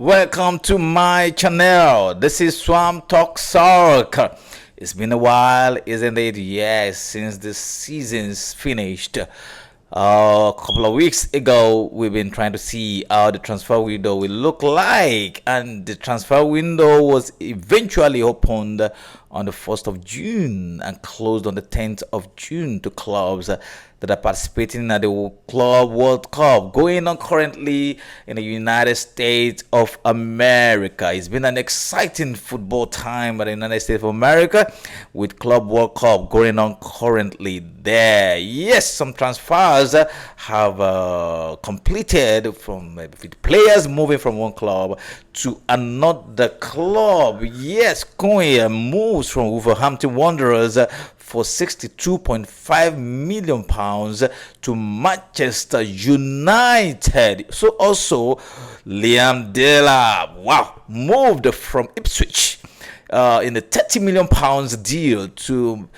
Welcome to my channel. This is Swoam Talk Soccer. It's been a while, isn't it? Yes, since the season's finished. A couple of weeks ago, we've been trying to see how the transfer window will look like, and the transfer window was eventually opened on the 1st of June and closed on the 10th of June to clubs that are participating at the Club World Cup going on currently in the United States of America. It's been an exciting football time at the United States of America with Club World Cup going on currently there. Yes, some transfers have completed from with players moving from one club to another club. Yes, Konya moves from Wolverhampton Wanderers for £62.5 million to Manchester United. So also Liam Delap, moved from Ipswich in a £30 million deal to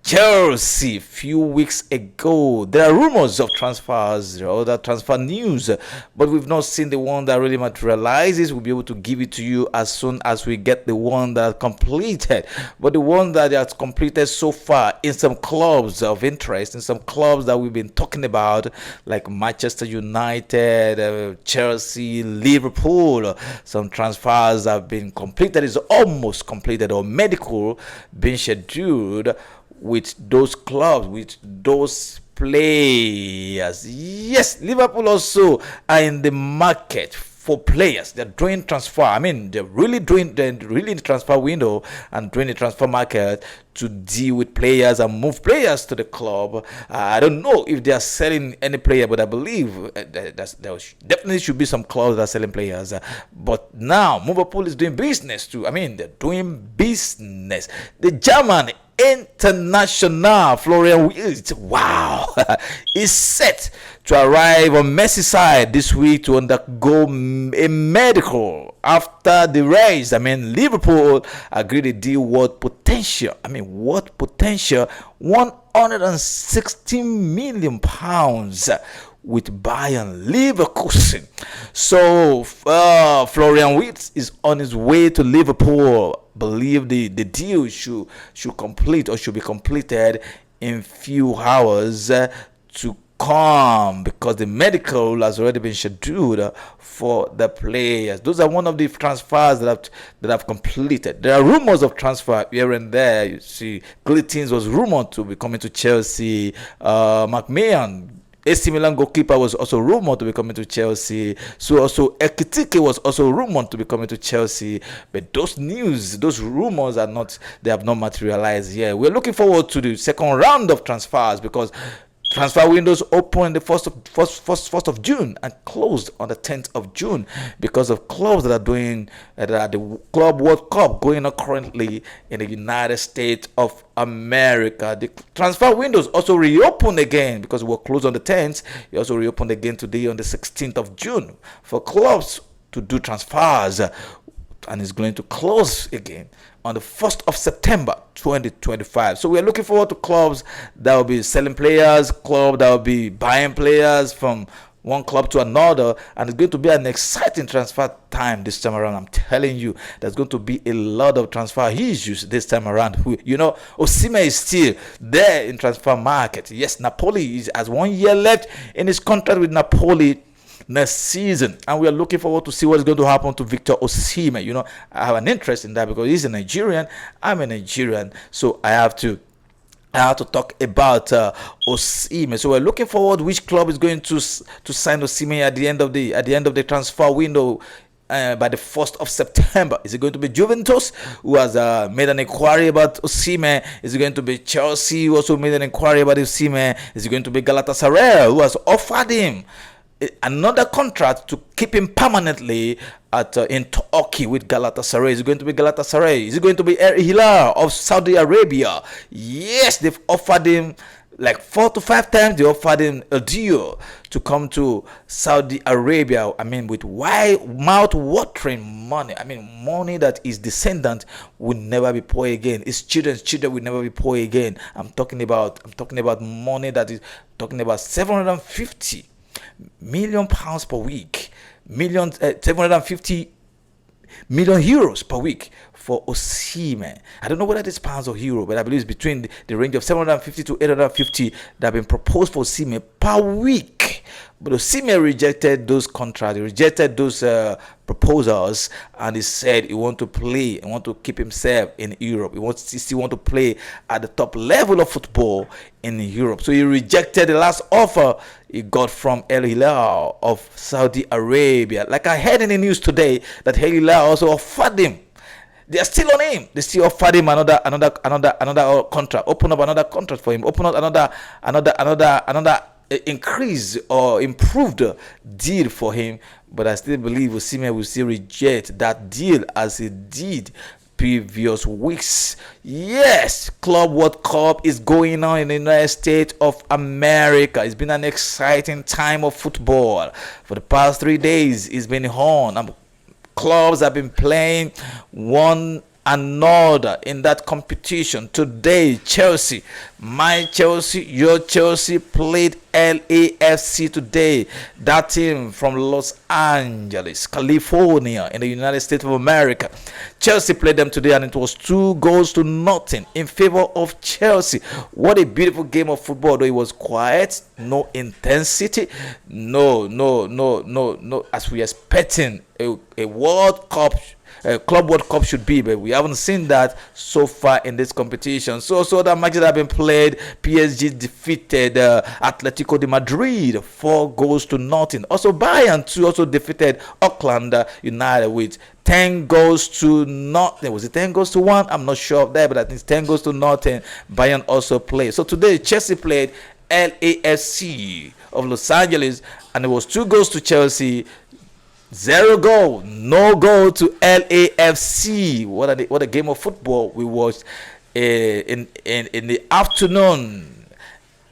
Chelsea a few weeks ago. There are rumors of transfers, there are other transfer news, but we've not seen the one that really materializes. We'll be able to give it to you as soon as we get the one that completed. But the one that has completed so far in some clubs of interest, in some clubs that we've been talking about, like Manchester United, Chelsea, Liverpool, some transfers have been completed, is almost completed, or medical being scheduled with those clubs, with those players. Yes, Liverpool also are in the market for players. They're doing transfer. They're really in the transfer window and doing the transfer market to deal with players and move players to the club. I don't know if they are selling any player, but I believe there definitely should be some clubs that are selling players. But now Liverpool is doing business too. They're doing business. The German international Florian Wirtz, is set to arrive on Merseyside this week to undergo a medical after the race. Liverpool agreed a deal worth potential. What potential? £160 million with Bayern Leverkusen. So Florian Wirtz is on his way to Liverpool. Believe the deal should complete, or should be completed in few hours to come, because the medical has already been scheduled for the players. Those are one of the transfers that have completed. There are rumors of transfer here and there. You see, Glittins was rumored to be coming to Chelsea. McMahon, AC Milan goalkeeper, was also rumored to be coming to Chelsea. So also Ekitike was also rumored to be coming to Chelsea. But those rumors have not materialized yet. We're looking forward to the second round of transfers, because transfer windows opened the 1st of June and closed on the 10th of June because of clubs that are doing the Club World Cup going on currently in the United States of America. The transfer windows also reopened again because we were closed on the 10th. It also reopened again today on the 16th of June for clubs to do transfers, and is going to close again on the 1st of September 2025. So we're looking forward to clubs that will be selling players, clubs that will be buying players from one club to another, and it's going to be an exciting transfer time this time around. I'm telling you, there's going to be a lot of transfer issues this time around. Osimhen is still there in transfer market. Yes, Napoli has 1 year left in his contract with Napoli next season, and we are looking forward to see what is going to happen to Victor Osimhen. I have an interest in that because he's a Nigerian. I'm a Nigerian, so I have to talk about Osimhen. So we're looking forward which club is going to sign Osimhen at the end of the transfer window. By the 1st of September. Is it going to be Juventus, who has made an inquiry about Osimhen? Is it going to be Chelsea, who also made an inquiry about Osimhen? Is it going to be Galatasaray, who has offered him another contract to keep him permanently in Turkey with Galatasaray? Is it going to be Galatasaray? Is it going to be Al Hilal of Saudi Arabia? Yes, they've offered him like 4 to 5 times. They offered him a deal to come to Saudi Arabia. With mouth-watering money. Money that his descendant will never be poor again. His children's children will never be poor again. I'm talking about money that is talking about £750 million per week. 750 million euros per week for Osimhen. I don't know whether it's pounds or euro, but I believe it's between the range of 750 to 850 that have been proposed for Osimhen per week. But Osimhen rejected those contracts, he rejected those proposals, and he said he want to play, he want to keep himself in Europe. He still want to play at the top level of football in Europe. So he rejected the last offer he got from El Hilal of Saudi Arabia. Like I heard in the news today that El Hilal also offered him. They are still on him. They still offered him another contract. Open up another contract for him. Open up another increase or improved deal for him. But I still believe Osimhen will still reject that deal as he did previous weeks. Yes, Club World Cup is going on in the United States of America. It's been an exciting time of football. For the past 3 days, it's been on. Clubs have been playing one another in that competition. Today, Chelsea, my Chelsea, your Chelsea played LAFC today. That team from Los Angeles, California, in the United States of America. Chelsea played them today, and it was 2-0 in favor of Chelsea. What a beautiful game of football, though it was quiet, no intensity, no, as we are expecting a World Cup. Club World Cup should be, but we haven't seen that so far in this competition. So the matches have been played. PSG defeated Atletico de Madrid 4-0. Also Bayern too also defeated Auckland United with 10-0. Was it 10-1? I'm not sure of that, but I think it's 10-0. Bayern also played. So today Chelsea played LAFC of Los Angeles, and it was 2 goals to Chelsea, 0 goal, no goal to LAFC. What a game of football we watched in the afternoon,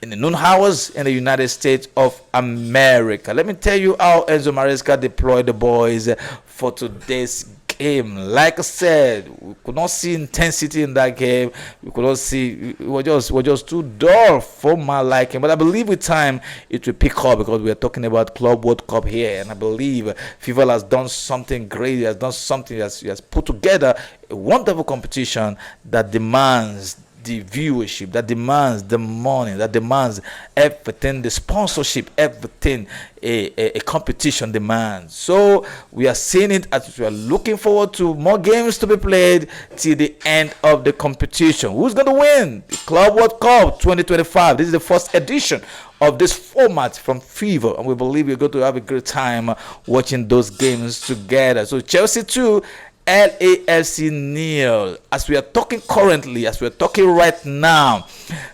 in the noon hours in the United States of America. Let me tell you how Enzo Maresca deployed the boys for today's game. Like I said, we could not see intensity in that game. We could not see. We were just too dull for my liking. But I believe with time it will pick up, because we are talking about Club World Cup here, and I believe FIFA has done something great. He has done something. He has put together a wonderful competition that demands the viewership, that demands the money, that demands everything, the sponsorship, everything a competition demands. So we are seeing it as we are looking forward to more games to be played till the end of the competition. Who's going to win the Club World Cup 2025? This is the first edition of this format from FIFA, and we believe you're going to have a great time watching those games together. So Chelsea 2, LAFC nil. As we are talking currently, as we are talking right now,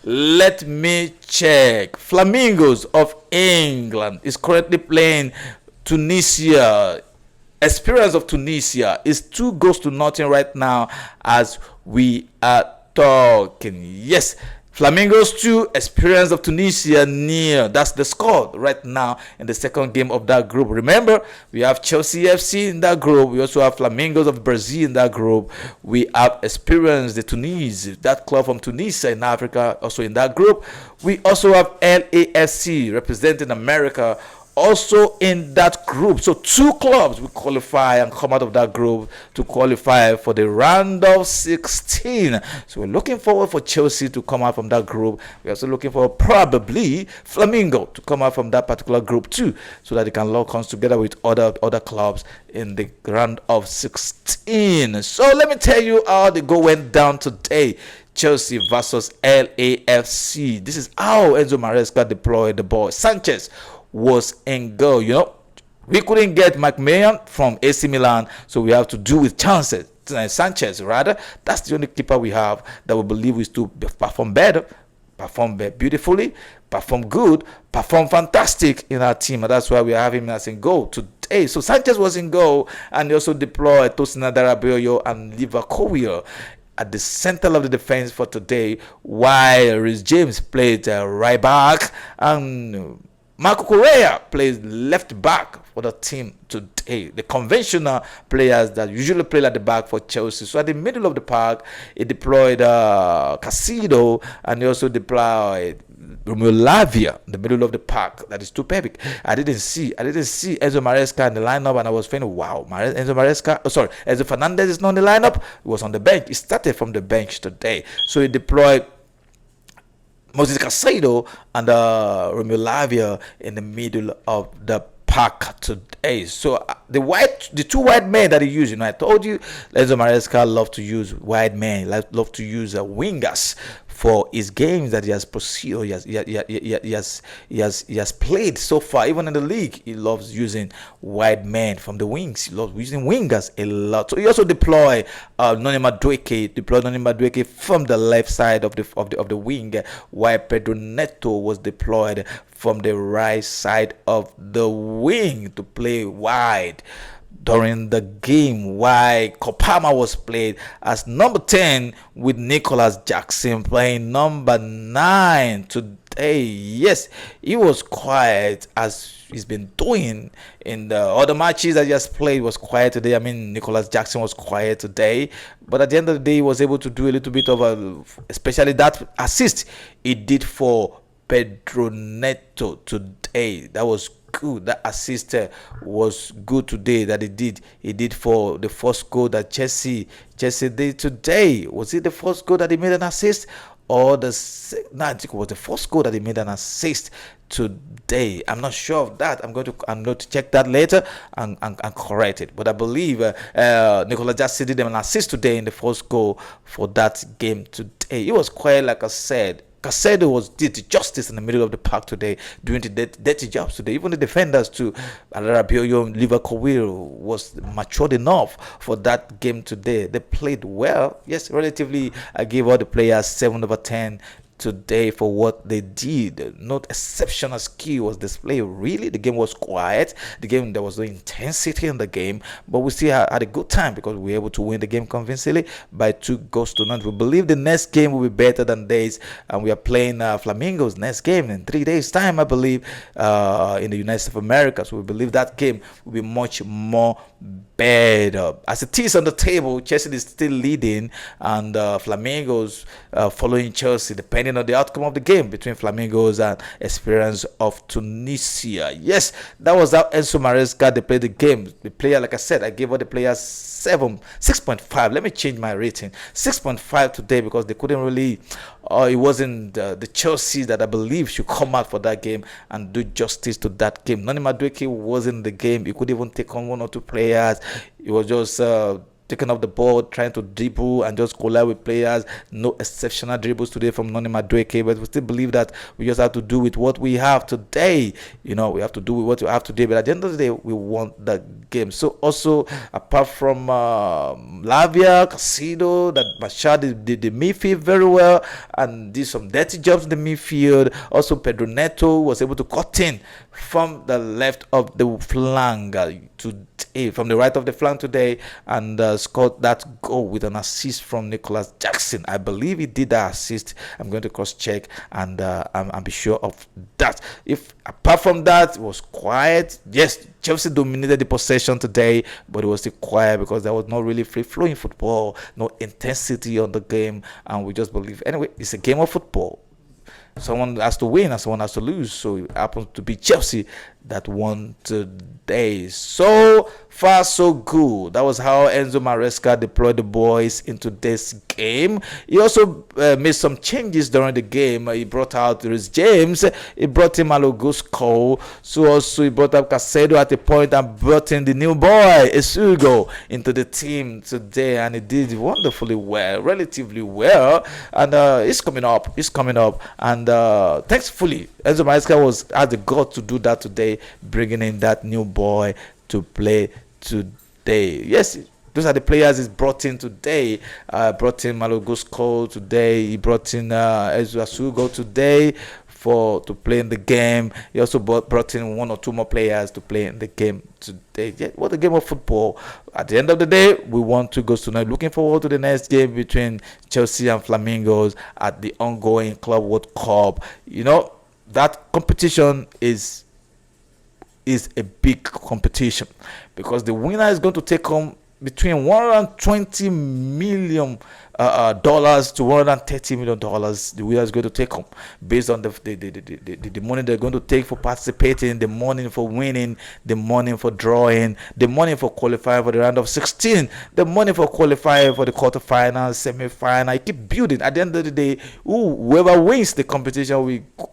let me check. Flamingos of England is currently playing Tunisia. Experience of Tunisia is 2-0 right now as we are talking. Yes, Flamingos 2, Experience of Tunisia nil. That's the score right now in the second game of that group. Remember, we have Chelsea FC in that group. We also have Flamingos of Brazil in that group. We have Experience de Tunis, that club from Tunisia in Africa, also in that group. We also have LAFC representing America, also in that group. So 2 clubs will qualify and come out of that group to qualify for the round of 16. So we're looking forward for Chelsea to come out from that group. We're also looking for probably Flamingo to come out from that particular group too, so that they can lock hands together with other clubs in the round of 16. So let me tell you how the goal went down today. Chelsea versus LAFC. This is how Enzo Maresca deployed the ball. Sanchez was in goal. We couldn't get McMahon from AC Milan, so we have to do with chances. Sanchez, rather. That's the only keeper we have that we believe is to perform better, perform beautifully, perform good, perform fantastic in our team, and that's why we have him as in goal today. So Sanchez was in goal, and he also deployed Tosin Adarabioyo and Liverpool at the center of the defense for today, while Reece James played right back, and Marco Correa plays left back for the team today. The conventional players that usually play at the back for Chelsea. So at the middle of the park, he deployed Casido, and he also deployed Romeo Lavia in the middle of the park. That is too perfect. I didn't see Enzo Maresca in the lineup, and I was thinking, wow, Enzo Fernandez is not in the lineup. He was on the bench. He started from the bench today. So he deployed Moses Caicedo and Romeo Lavia in the middle of the park today. So the two white men that he used, I told you Enzo Maresca love to use white men, love to use wingers for his games that he has pursued. He has played so far. Even in the league, he loves using wide men from the wings. He loves using wingers a lot. So he also deployed Noni Madueke from the left side of the wing, while Pedro Neto was deployed from the right side of the wing to play wide during the game, while Kopama was played as number 10 with Nicholas Jackson playing number 9 today. Yes, he was quiet as he's been doing in the other matches that he has played. Was quiet today. I mean, Nicholas Jackson was quiet today, but at the end of the day, he was able to do a little bit of especially that assist he did for Pedro Neto today. That was good. That assist was good today that he did for the first goal that Chelsea did today. Was it the first goal that he made an assist, or I think it was the first goal that he made an assist today. I'm not sure of that. I'm going to check that later and correct it. But I believe Nicolas Jackson did an assist today in the first goal for that game today. It was quite, like I said, Caicedo did justice in the middle of the park today, doing the dirty jobs today. Even the defenders too, Alarabioyo and Liverpool was matured enough for that game today. They played well. Yes, relatively, I gave all the players 7/10 today for what they did. Not exceptional skill was displayed. Really, the game was quiet. The game, there was no intensity in the game, but we still had a good time because we were able to win the game convincingly by 2-0. We believe the next game will be better than this, and we are playing Flamingos next game in 3 days time, I believe, in the United States of America. So we believe that game will be much more better. As it is on the table, Chelsea is still leading, and Flamingos following Chelsea, depending on the outcome of the game between Flamingos and Experience of Tunisia. Yes, that was how Enzo Maresca they played the game. The player, like I said, I gave all the players 6.5. Let me change my rating, 6.5 today, because they couldn't really it wasn't the Chelsea that I believe should come out for that game and do justice to that game. Noni Madueke wasn't in the game. He could even take on one or two players. He was just taking up the ball, trying to dribble and just collide with players. No exceptional dribbles today from Noni Madueke, but we still believe that we just have to do with what we have today. We have to do with what we have today, but at the end of the day, we want the game. So also, apart from Lavia, Casido, that Machad did the midfield very well and did some dirty jobs in the midfield. Also, Pedro Neto was able to cut in from the left of the flank from the right of the flank today, and scored that goal with an assist from Nicholas Jackson. I believe he did that assist. I'm going to cross check and I'll be sure of that. If apart from that, it was quiet. Yes, Chelsea dominated the possession today, but it was still quiet because there was not really free flowing football, no intensity on the game, and we just believe anyway it's a game of football. Someone has to win and someone has to lose. So it happens to be Chelsea that won today. So far, so good. That was how Enzo Maresca deployed the boys into this game. He also made some changes during the game. He brought out Rhys James. He brought in Malo Gusto. So also he brought up Caicedo at a point and brought in the new boy, Esugo, into the team today. And he did wonderfully well, relatively well. And he's coming up. And thankfully, Enzo Maresca had the guts to do that today, bringing in that new boy to play today. Yes, those are the players he's brought in today. Brought in Malo Gusto today. He brought in Esugo today to play in the game. He also brought in one or two more players to play in the game today. Yeah, what a game of football. At the end of the day, we won 2 goals tonight. Looking forward to the next game between Chelsea and Flamingos at the ongoing Club World Cup. That competition is is a big competition because the winner is going to take home between 120 million dollars to 130 million dollars. The winner is going to take home based on the money they're going to take for participating, the money for winning, the money for drawing, the money for qualifying for the round of 16, the money for qualifying for the quarterfinals, semi-final. I keep building. At the end of the day, whoever wins the competition,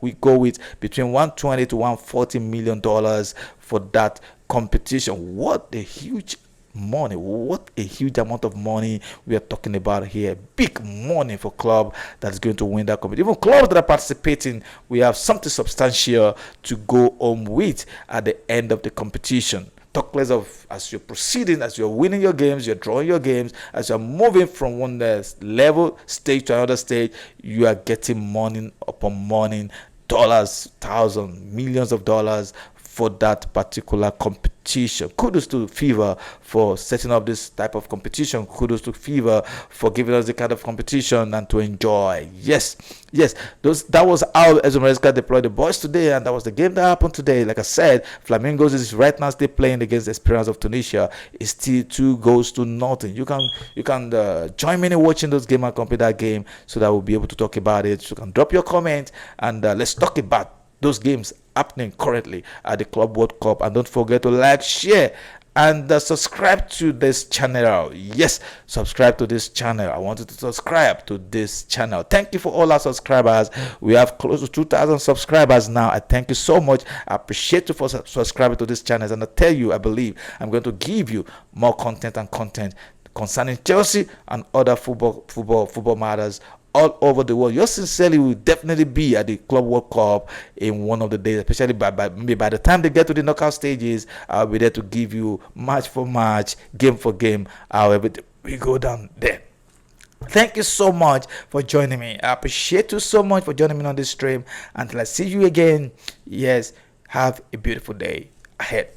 we go with between 120 to 140 million dollars for that competition. What a huge money, what a huge amount of money we are talking about here. Big money for club that's going to win that competition. Even clubs that are participating, we have something substantial to go home with at the end of the competition. Talk less of as you're proceeding, as you're winning your games, you're drawing your games, as you're moving from one level stage to another stage, you are getting money upon money, dollars, thousands, millions of dollars for that particular competition. Kudos to FIFA for setting up this type of competition. Kudos to FIFA for giving us the kind of competition and to enjoy. Yes. That was how Ezumeresca deployed the boys today, and that was the game that happened today. Like I said, Flamingos is right now still playing against the Esperance of Tunisia. It's still 2-0. You can join me in watching those games and compare that game so that we'll be able to talk about it. So you can drop your comment and let's talk about those games happening currently at the Club World Cup. And don't forget to like, share, and subscribe to this channel. Yes, subscribe to this channel. I want you to subscribe to this channel. Thank you for all our subscribers. We have close to 2,000 subscribers now. I thank you so much. I appreciate you for subscribing to this channel. And I tell you, I believe I'm going to give you more content concerning Chelsea and other football matters all over the world. Yours sincerely will definitely be at the Club World Cup in one of the days, especially maybe by the time they get to the knockout stages. I'll be there to give you match for match, game for game, however we go down there. Thank you so much for joining me. I appreciate you so much for joining me on this stream. Until I see you again, yes, have a beautiful day ahead.